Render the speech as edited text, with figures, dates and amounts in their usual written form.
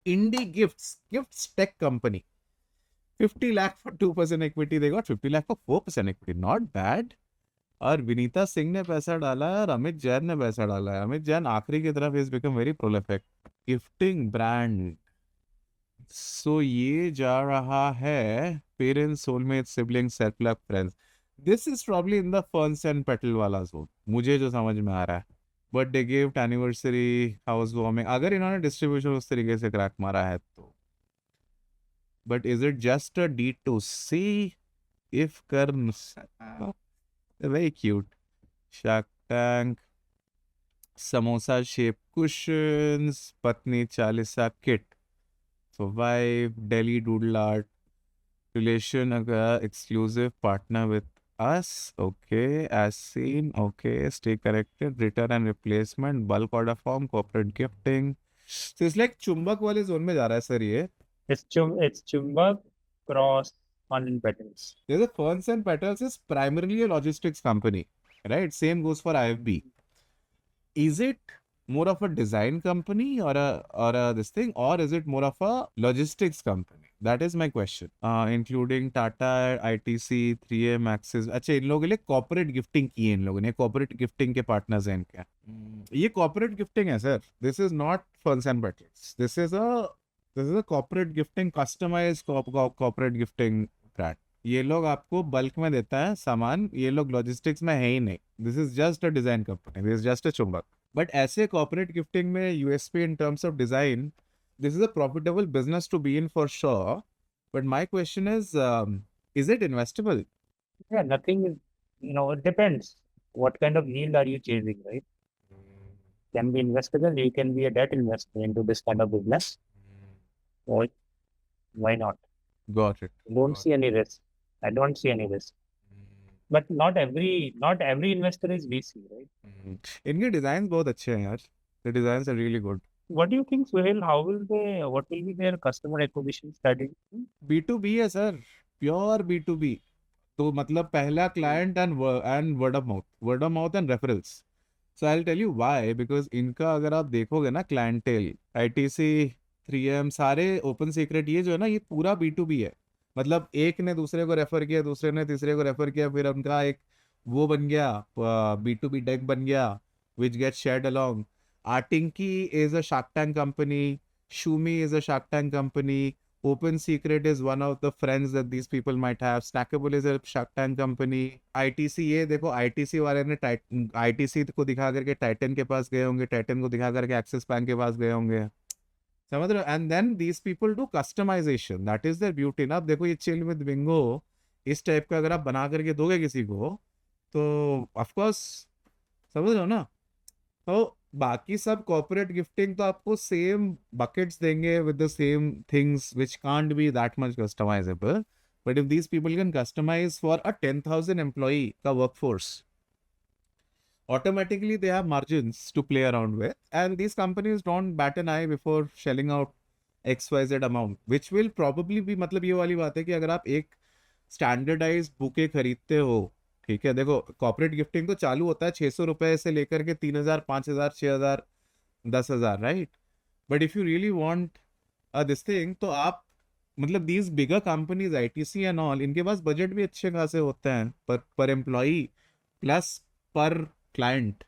Indie Gifts Tech Company. 50 lakh for 2% equity. They got 50 lakh for 4% equity. Not bad. और विनीता सिंह ने पैसा डाला है और अमित जैन ने पैसा डाला है. अमित जैन आखिरी की तरफ is become very prolific. Gifting brand. So ये जा रहा है parents, soulmate, sibling, self love, friends. This is probably in the ferns and petal वाला जोन, मुझे जो समझ में आ रहा है. Birthday gift, anniversary, house warming, अगर इन्होंने डिस्ट्रीब्यूशन उस तरीके से क्रैक मारा है तो. But is it just a D to C? If कर्म very cute. Shark tank, samosa shape cushions, Patni Chalisa kit, wife, daily doodle art, relation exclusive partner with us. Okay, as seen. Okay, stay corrected, return and replacement, bulk order form, corporate gifting. So it's like चुंबक वाले zone में जा रहा है sir ये. It's Chumbak cross Fun and Petals. There's a Ferns and Petals is primarily a logistics company, right? Same goes for IFB. Is it more of a design company or a this thing, or is it more of a logistics company? That is my question. Including Tata, ITC, 3M, Axis. अच्छा, इन लोगों के लिए corporate gifting की है इन लोगों ने. Corporate gifting के partners हैं इनके. ये कॉर्पोरेट गिफ्टिंग है sir. This is not ferns and petals. This is a corporate gifting, customize corporate gifting brand. ये लोग आपको बल्क में देता है सामान. ये लोग लॉजिस्टिक्स में है ही नहीं. This is just a design company. This is just a चुंबक. बट ऐसे कॉर्पोरेट गिफ्टिंग में USP in terms of design, this is a profitable business to be in for sure. But my question is it investable? Yeah, nothing is, it depends. What kind of yield are you chasing, right? Can be investable. You can be a debt investor into this kind of business. Or why not? Got it. Don't see any risk. I don't see any risk. But not every investor is VC, right? इनके design बहुत अच्छे हैं यार. The designs are really good. What do you think, Suhail? What will be their customer acquisition strategy? B2B है sir. Pure B2B. तो मतलब पहला client and word of mouth and referrals. So I will tell you why. Because इनका अगर आप देखोगे ना, clientele, ITC, 3M, सारे ओपन सीक्रेट, ये जो है ना, ये पूरा B2B है. मतलब एक ने दूसरे को रेफर किया, दूसरे ने तीसरे को रेफर किया, फिर उनका एक वो बन गया, B2B डेक बन गया, which get shared along. Artinky is a shark tank company. Shumee is a shark tank company. Open Secret is one of the friends that these people might have. Snackable is a Shark Tank company. ITC, ये देखो, ITC वाले ने ITC को दिखा करके Titan के पास गए होंगे, टाइटन को दिखा करके एक्सिस बैंक के पास गए होंगे. समझ रहे हो? And then these people do customisation. That is their beauty ना. अब देखो ये चिल विद बिंगो इस टाइप का अगर आप बना करके दोगे किसी को, तो ऑफ कोर्स, समझ रहे हो ना. तो बाकी सब कॉर्पोरेट गिफ्टिंग तो आपको सेम बकेट्स देंगे with the same things which can't be that much customisable. But if these people can customise for a 10,000 employee का workforce, automatically they have margins to play around with, and these companies don't bat an eye before shelling out XYZ amount, which will probably be, मतलब ये वाली बात है कि अगर आप एक स्टैंडर्डाइज बुके खरीदते हो, ठीक है, देखो कॉर्पोरेट गिफ्टिंग तो चालू होता है 600 रुपए से लेकर के 3,000, 5,000, 6,000, 10,000, right. But if you really want this thing, तो आप, मतलब these bigger companies, ITC and all, इनके पास बजट भी अच्छे खासे होते हैं पर एम्प्लॉई प्लस पर क्लाइंट.